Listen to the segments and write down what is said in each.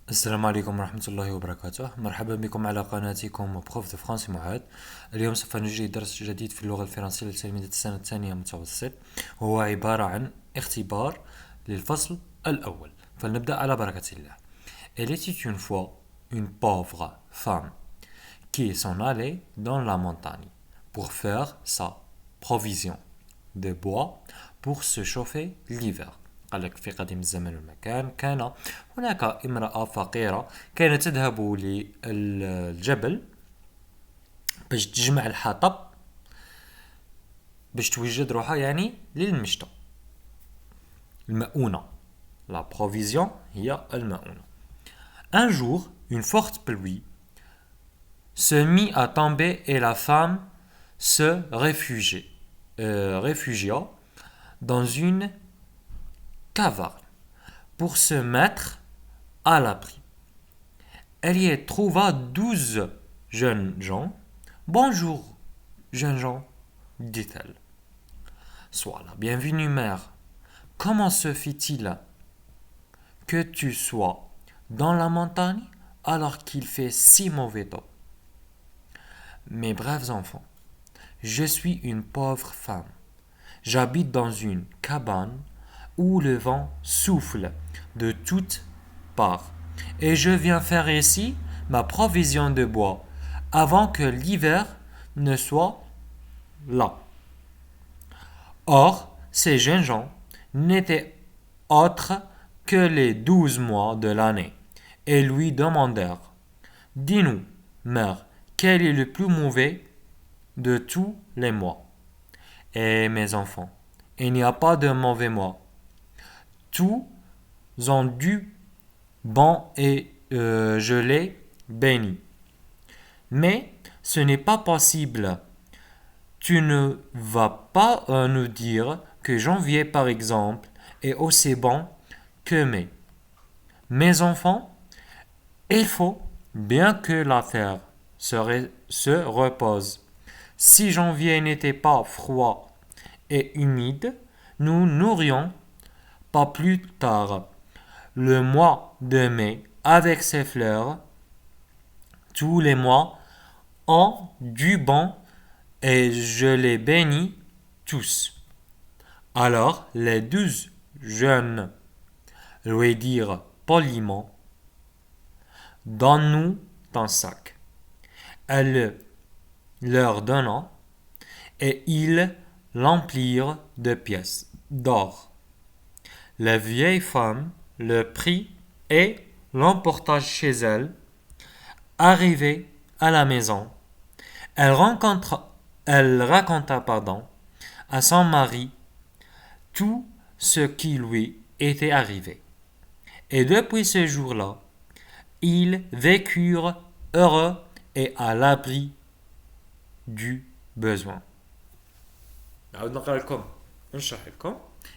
السلام عليكم ورحمة الله وبركاته. مرحبا بكم على قناتكم بروف دو فرنسي معاد. اليوم سوف نجري درس جديد في اللغة الفرنسية لتلاميذ السنة الثانية متوسط، وهو عبارة عن اختبار للفصل الأول. فلنبدأ على بركة الله. Elle était une fois une pauvre femme qui s'en allait dans la montagne pour faire sa provision de bois pour se chauffer l'hiver. قال لك في قديم الزمان والمكان كان هناك امرأة فقيرة كانت تذهب للجبل باش تجمع الحطب باش توجد روحها يعني للمشتى. المؤونة la provision هي المؤونة. Un jour, une forte pluie se mit à tomber et la femme se réfugia dans une caverne pour se mettre à l'abri. Elle y trouva 12 jeunes gens. Bonjour, jeunes gens, dit-elle. Sois la bienvenue, mère. Comment se fait-il que tu sois dans la montagne alors qu'il fait si mauvais temps? Mes braves enfants, je suis une pauvre femme. J'habite dans une cabane où le vent souffle de toutes parts. Et je viens faire ici ma provision de bois avant que l'hiver ne soit là. Or, ces jeunes gens n'étaient autres que les 12 mois de l'année et lui demandèrent: dis-nous, mère, quel est le plus mauvais de tous les mois? Et mes enfants, il n'y a pas de mauvais mois. Tous ont du bon et je les bénis. Mais ce n'est pas possible. Tu ne vas pas nous dire que janvier, par exemple, est aussi bon que mai. Mes enfants, il faut bien que la terre se repose. Si janvier n'était pas froid et humide, nous n'aurions pas plus tard le mois de mai avec ses fleurs. Tous les mois ont du bon et je les bénis tous. Alors les 12 jeunes lui dirent poliment: donne-nous ton sac. Elle leur donna et ils l'emplirent de pièces d'or. La vieille femme le prit et l'emporta chez elle. Arrivée à la maison, elle raconta à son mari tout ce qui lui était arrivé. Et depuis ce jour-là, ils vécurent heureux et à l'abri du besoin.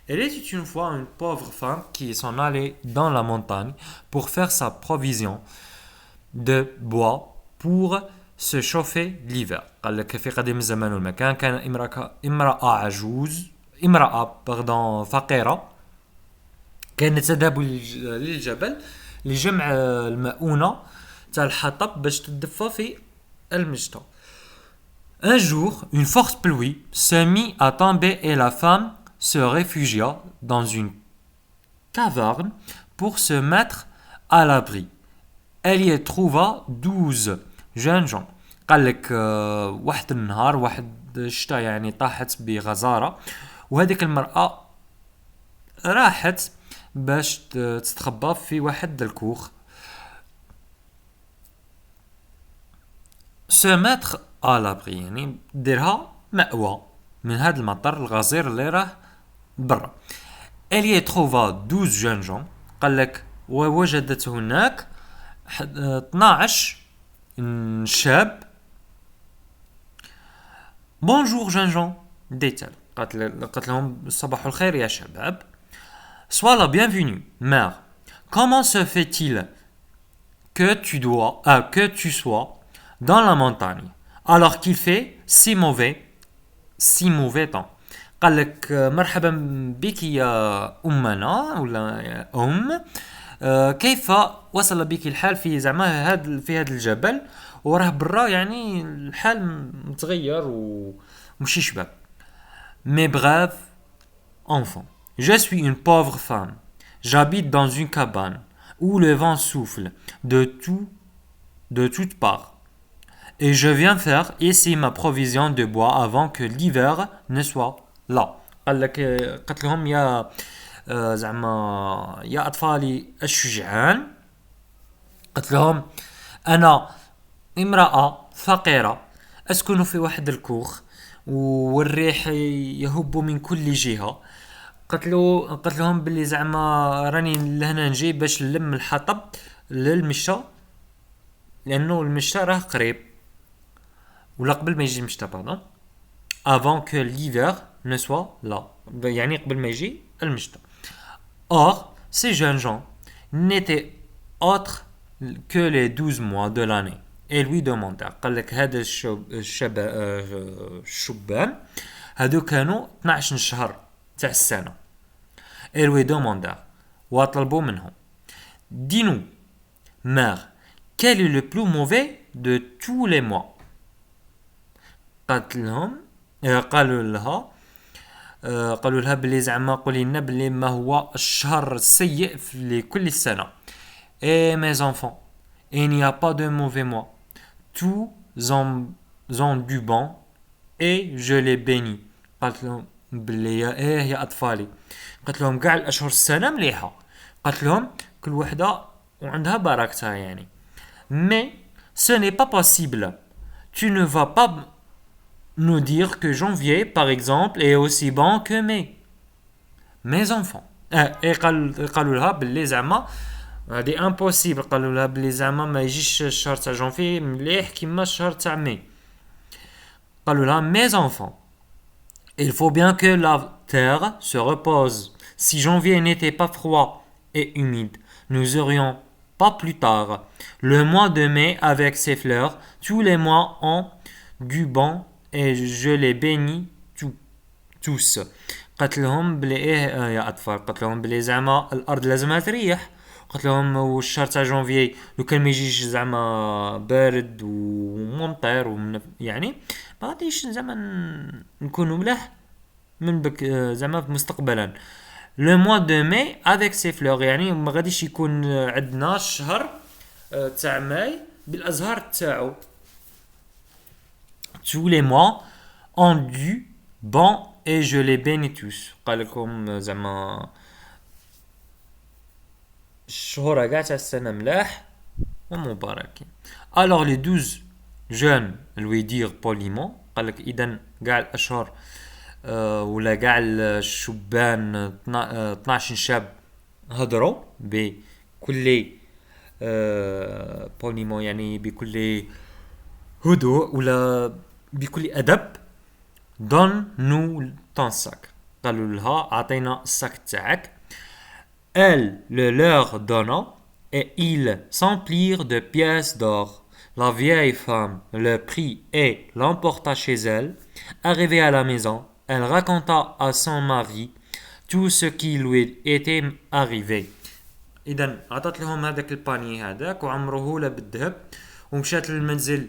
Elle était une fois une pauvre femme qui s'en allait dans la montagne pour faire sa provision de bois pour se chauffer l'hiver. قال لك في قديم الزمان والمكان كان امرأة فقيرة كانت تذهب للجبل لجمع المؤونة تاع الحطب باش تدفى في المشتى. Un jour, une forte pluie se mit à tomber et la femme se réfugia dans une caverne pour se mettre à l'abri. Elle y trouva 12 jeunes gens. قال لك واحد النهار واحد الشتا يعني طاحت بغزارة، وهذيك المرأة راحت باش تستخبى في واحد الكوخ. se mettre à l'abri يعني ديرها مأوى من هذا المطر الغزير اللي راه برا. Elle y trouva 12 jeunes gens. قال لك ووجدت هناك 12 شاب. Bonjour jeunes gens, dit-elle. قالت لهم صباح الخير يا شباب. Sois la bienvenue, mère. Comment se fait-il que tu sois dans la montagne alors qu'il fait si mauvais temps? قال لك مرحبا بك يا أمنا ولا يا كيف وصل بك الحال في زعما في هذا الجبل وراه برا يعني الحال متغير ومشي شباب. Mais bref, enfant, je suis une pauvre femme. J'habite dans une cabane où le vent souffle de toutes parts. Et je viens faire ici ma provision de bois avant que l'hiver ne soit là. قالت لهم يا زعما يا أطفالي الشجعان. قالت لهم أنا امرأة فقيرة أسكن في واحد الكوخ والريح يهب من كل جهة. قالت لهم باللي زعما راني لهنا نجي باش نلم الحطب للمشى لأنه المشى راه قريب ولا قبل ما يجي المشى باردون avant que l'hiver ne soit là يعني قبل ما يجي المشتى. Or, ces jeunes gens n'étaient autres que les 12 mois de l'année et lui demandèrent. قال لك هذا الشبان هادو كانوا 12 شهر تاع السنة. Et lui demandèrent وطلبوا منهم dis-nous mère quel est le plus mauvais de tous les mois. قالوا لها بلي زعما قولي لنا بلي ما هو الشهر السيء لكل السنة. Et mes enfants, il n'y a pas de mauvais mois. Tous ont du bon et je les bénis. قالت لهم بلي يا أطفالي قالت لهم كاع الأشهر السنة مليحة. قالت لهم كل وحدة وعندها بركتها يعني. Mais ce n'est pas possible. Tu ne vas pas nous dire que janvier, par exemple, est aussi bon que mai. Mes enfants. قالوا لها باللي زعما هادي امبوسيبل. قالوا لها باللي زعما ما يجيش الشهر تاع جانفي مليح كيما الشهر تاع مي. قالوا لها mes enfants. Il faut bien que la terre se repose. Si janvier n'était pas froid et humide, nous aurions pas plus tard le mois de mai avec ses fleurs. Tous les mois ont du bon et je les bénis tous. قالت لهم بلي يا اطفال قالت لهم بلي زعما الارض لازمها تريح. قالت لهم والشهر تاع جانفي لو كان ما يجيش زعما بارد وممطر يعني ما غاديش زعما نكونوا ملاح من بك زعما مستقبلا. لو موا دو ماي افيك سي فلور يعني ما غاديش يكون عندنا الشهر تاع ماي بالازهار تاعو. Tous les mois ont du bon et je les bénis tous. قال لكم زعما الشهور كاع تاع السنة ملاح ومباركين. Alors les 12 jeunes lui dirent poliment. قال لك إذن كاع الأشهر ولا كاع الشبان 12 شاب هضروا بكل poliment يعني بكل هدوء ولا بكل أدب. donne-nous ton sac. قالوا لها أعطينا الساك تاعك. Elle le leur donna et ils s'emplirent de pièces d'or. La vieille femme le prit et l'emporta chez elle. Arrivée à la maison, elle raconta à son mari tout ce qui lui était arrivé. إذن عطت لهم هذاك الباني هذاك وعمروه له بالذهب ومشات للمنزل.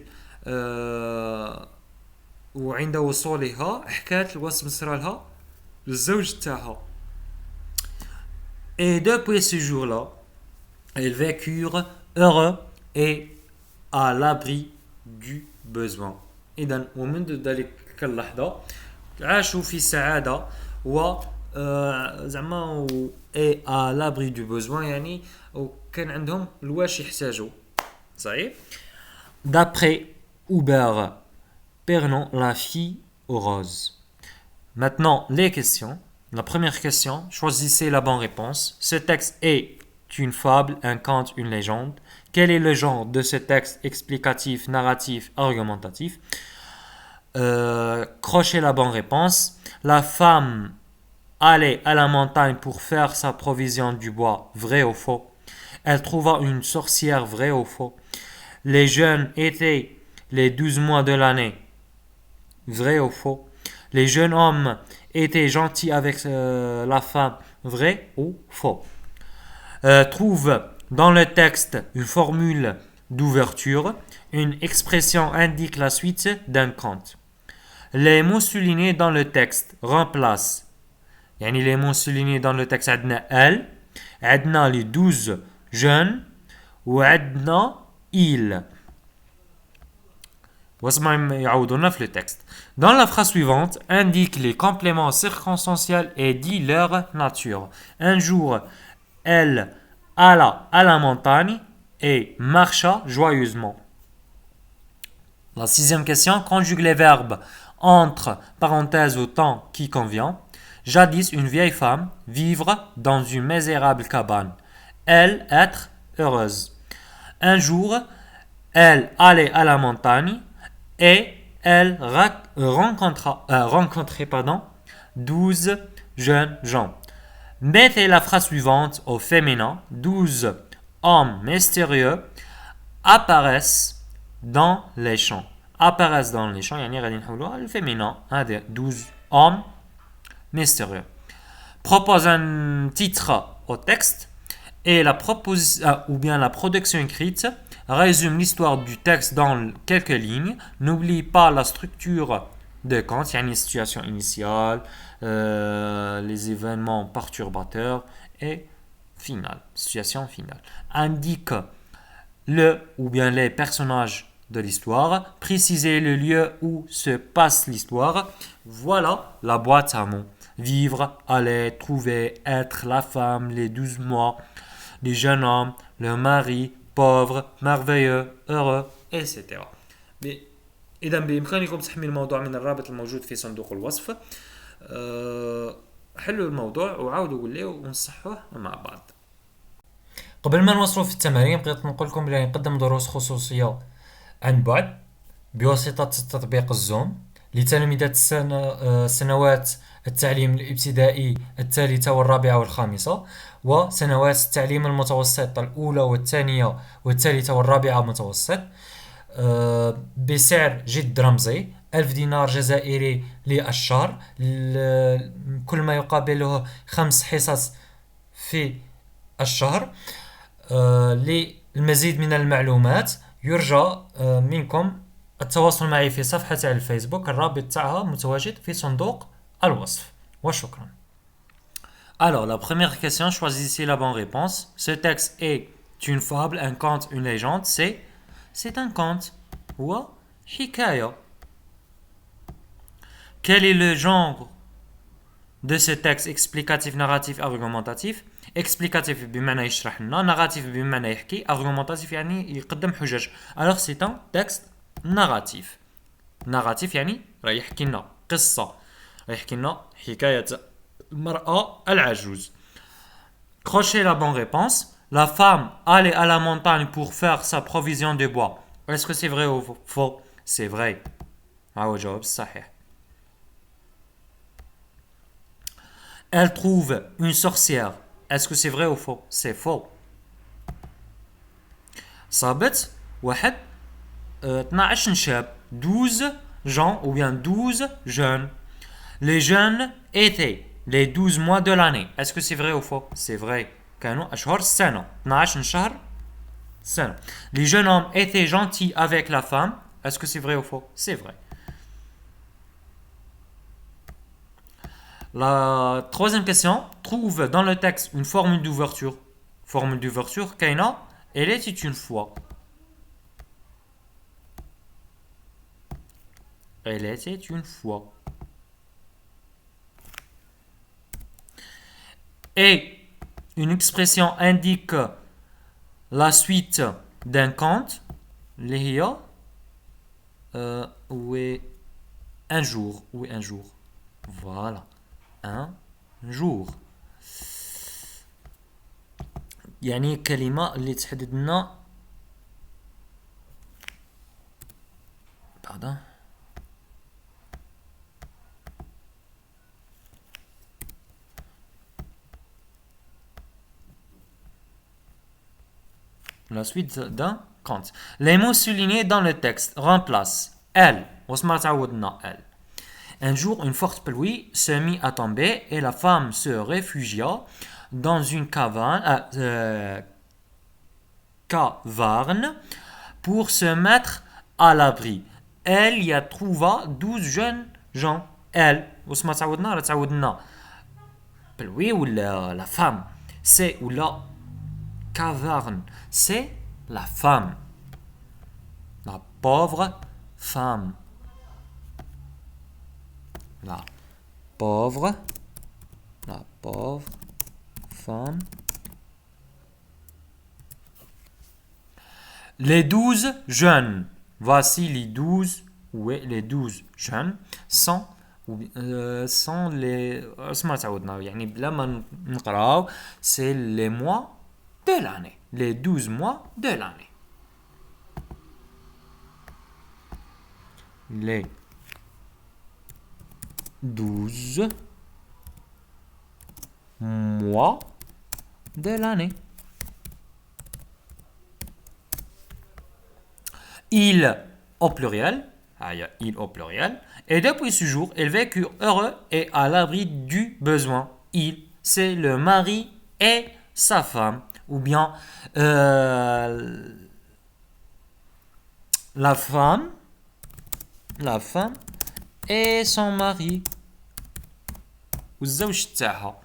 وعند وصولها حكات الوصف صرالها للزوج تاعها. Et depuis ce jour-là, ils vécurent heureux et à l'abri du besoin. إذن ومنذ ذلك اللحظة عاشوا في سعادة و زعما et à l'abri du besoin يعني وكان عندهم الواش يحتاجوا. صحيح. D'après Hubert Pernon, la fille aux roses. Maintenant, les questions. La première question, choisissez la bonne réponse. Ce texte est une fable, un conte, une légende. Quel est le genre de ce texte explicatif, narratif, argumentatif? Crochez la bonne réponse. La femme allait à la montagne pour faire sa provision du bois, vrai ou faux? Elle trouva une sorcière, vrai ou faux? Les jeunes étaient les 12 mois de l'année, vrai ou faux? Les jeunes hommes étaient gentils avec la femme, vrai ou faux? trouve dans le texte une formule d'ouverture. Une expression indique la suite d'un conte. Les mots soulignés dans le texte remplacent. يعني les mots soulignés dans le texte عندنا elle, عندنا les 12 jeunes وعندنا il. واسمع يعوضونا في le texte. Dans la phrase suivante, indique les compléments circonstanciels et dit leur nature. Un jour, elle alla à la montagne et marcha joyeusement. La sixième question, conjugue les verbes entre parenthèses au temps qui convient. Jadis, une vieille femme, vivre dans une misérable cabane. Elle, être heureuse. Un jour, elle allait à la montagne et elle rencontrait 12 jeunes gens. Mettez la phrase suivante au féminin. 12 hommes mystérieux apparaissent dans les champs. Apparaissent dans les champs, يعني غادي نحولوها الفيمينا. هذا 12 hommes mystérieux. Propose un titre au texte et la production écrite résume l'histoire du texte dans quelques lignes. N'oublie pas la structure de Kant, il y a une situation initiale, les événements perturbateurs et situation finale. Indique le ou bien les personnages de l'histoire, préciser le lieu où se passe l'histoire. Voilà la boîte à mots. Vivre, aller, trouver, être, la femme, les 12 mois, les jeunes hommes, le mari, pauvre, merveilleux, heureux, etc. إذا بإمكانكم تحميل الموضوع من الرابط الموجود في صندوق الوصف. حلوا الموضوع وعاودوا قولوا ونصحوه مع بعض. قبل ما نوصلوا في التمارين بغيت نقول لكم بلي نقدم دروس خصوصيه عن بعد بواسطه تطبيق الزوم لتلاميذ سنوات التعليم الابتدائي الثالثه والرابعه والخامسه وسنوات التعليم المتوسط الاولى والثانيه والثالثه والرابعه متوسط بسعر جد رمزي 1000 دينار جزائري للشهر كل ما يقابله 5 حصص في الشهر. للمزيد من المعلومات يرجى منكم التواصل معي في صفحة على الفيسبوك الرابط تاعها متواجد في صندوق الوصف وشكرا. Alors, la première question, choisissez la bonne réponse. Ce texte est une fable, un conte, une légende. C'est un conte. Ou hikaya. Quel est le genre de ce texte explicatif, narratif, argumentatif? Explicatif بمعنى يشرح لنا, narratif بمعنى يحكي, argumentatif يعني يقدم حجج. Alors c'est un texte narratif. narratif يعني راه يحكي لنا قصة, يحكي لنا حكاية المرأة العجوز. Crochez la bonne réponse. La femme allait à la montagne pour faire sa provision de bois. Est-ce que c'est vrai ou faux? C'est vrai. هو جواب صحيح. Elle trouve une sorcière. Est-ce que c'est vrai ou faux? C'est faux. صابت واحد 12 شاب 12 gens ou bien 12 jeunes. Les jeunes étaient les 12 mois de l'année. Est-ce que c'est vrai ou faux? C'est vrai. كانوا أشهر السنة 12 شهر سنة. Les jeunes hommes étaient gentils avec la femme. Est-ce que c'est vrai ou faux? C'est vrai. La troisième question, trouve dans le texte une formule d'ouverture. Formule d'ouverture, Kaina, elle était une fois. Elle était une fois. Et une expression indique la suite d'un conte. L'hiya, ou un jour. Oui, un jour. Voilà. Un jour. يعني كلمة اللي تحدد لنا pardon la suite d'un conte. Les mots soulignés dans le texte remplacent elle. واسمع تعودنا elle. Un jour, une forte pluie se mit à tomber et la femme se réfugia dans une caverne pour se mettre à l'abri. Elle y a trouvé 12 jeunes gens. Elle, واسمها تعودنا راه تعودنا بالوي ولا la femme. C'est ou la caverne. C'est la femme. La pauvre femme. La pauvre femme. Les 12 jeunes. Voici les 12. Oui, les 12 jeunes sont sont les اسمع تعودنا يعني بلا ما نقراو c'est les mois de l'année. Les 12 mois de l'année. Les 12 mois de l'année. Il au pluriel, il au pluriel, et depuis ce jour, ils vécurent heureux et à l'abri du besoin. Il, c'est le mari et sa femme, ou bien la femme et son mari. والزوج تاعها.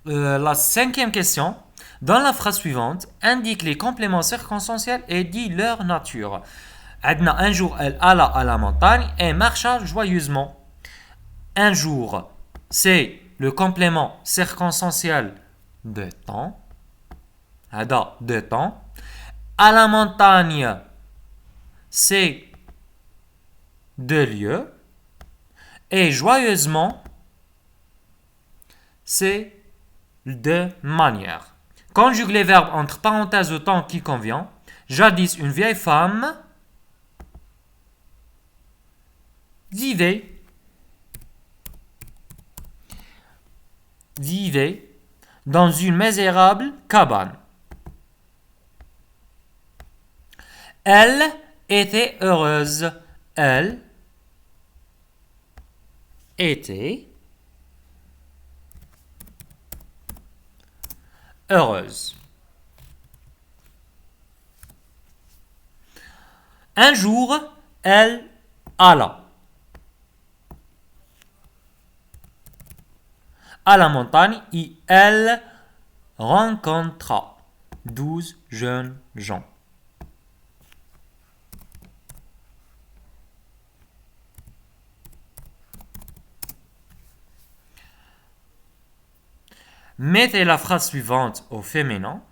La cinquième question. Dans la phrase suivante, indique les compléments circonstanciels et dit leur nature. عندنا un jour, elle alla à la montagne et marcha joyeusement. Un jour, c'est le complément circonstanciel de temps. هذا de temps. À la montagne, c'est de lieu. Et joyeusement, c'est de manière. Conjugue les verbes entre parenthèses au temps qui convient. Jadis, une vieille femme vivait dans une misérable cabane. Elle était heureuse. Elle était heureuse. Un jour, elle alla à la montagne et elle rencontra 12 jeunes gens. Mettez la phrase suivante au féminin.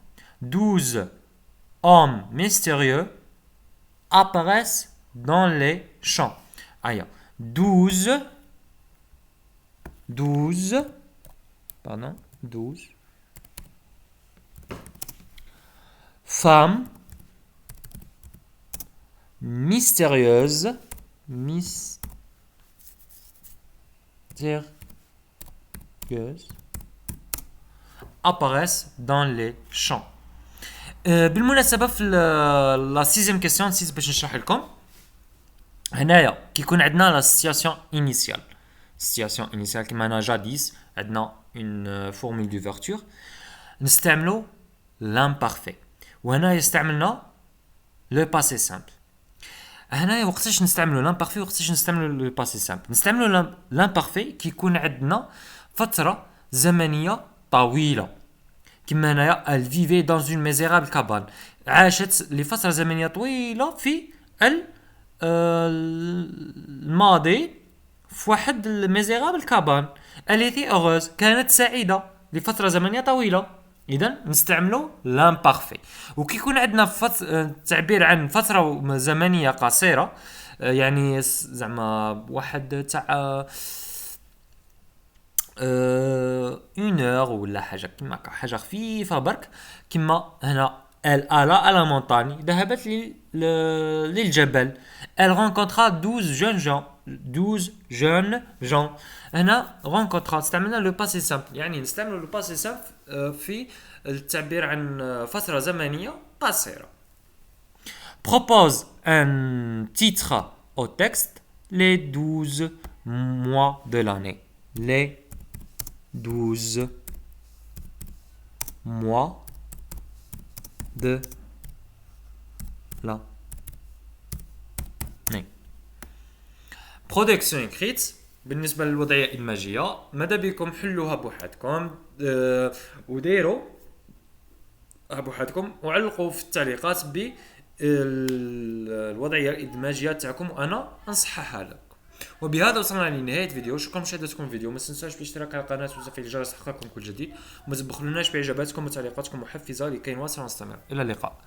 12 hommes mystérieux apparaissent dans les champs. Aïe. 12 femmes mystérieuses apparaissent dans les champs. بالمناسبة في لا سيزيام كيسيون نسيت باش نشرح لكم. هنايا كيكون عندنا لا سيتياسيون انيسيال. سيتياسيون انيسيال كيما انا جاديس عندنا اون فورمول دوفرتور نستعملو لامبارفي. وهنا استعملنا لو باسي سامبل. هنايا وقتاش نستعملو لامبارفي وقتاش نستعملو لو باسي سامبل. نستعملو لامبارفي كيكون عندنا فترة زمنية طويلة. كما هنايا elle vivait dans une misérable cabane. عاشت لفترة زمنية طويلة في الماضي في واحد الميزيرابل كابان. elle était heureuse. كانت سعيدة لفترة زمنية طويلة. إذا نستعملو l'imparfait. وكيكون عندنا تعبير عن فترة زمنية قصيرة يعني زعما واحد تاع une heure ولا حاجة كيما حاجة خفيفة برك. كيما هنا elle alla à la montagne. ذهبت للجبل. Elle rencontra 12 jeunes gens. هنا rencontra استعملنا لو باسي سامبل يعني نستعملوا لو باسي سامبل في التعبير عن فترة زمنية قصيرة. Propose un titre au texte. Les 12 mois de l'année. Les 12 mois de l'année. برودكسيون écrite بالنسبه للوضعيه الادماجيه ماذا بكم حلوها بوحدكم وديروا بوحدكم وعلقوا في التعليقات بالوضعيه الادماجيه تاعكم وانا انصحها لكم. وبهذا وصلنا لنهايه الفيديو. شكرا مشاهدتكم الفيديو. ما تنساوش بالاشتراك على القناه وتفعيل الجرس لتحقيقكم كل جديد. وما تبخلوناش باعجاباتكم وتعليقاتكم محفزه لكي نواصل ونستمر. الى اللقاء.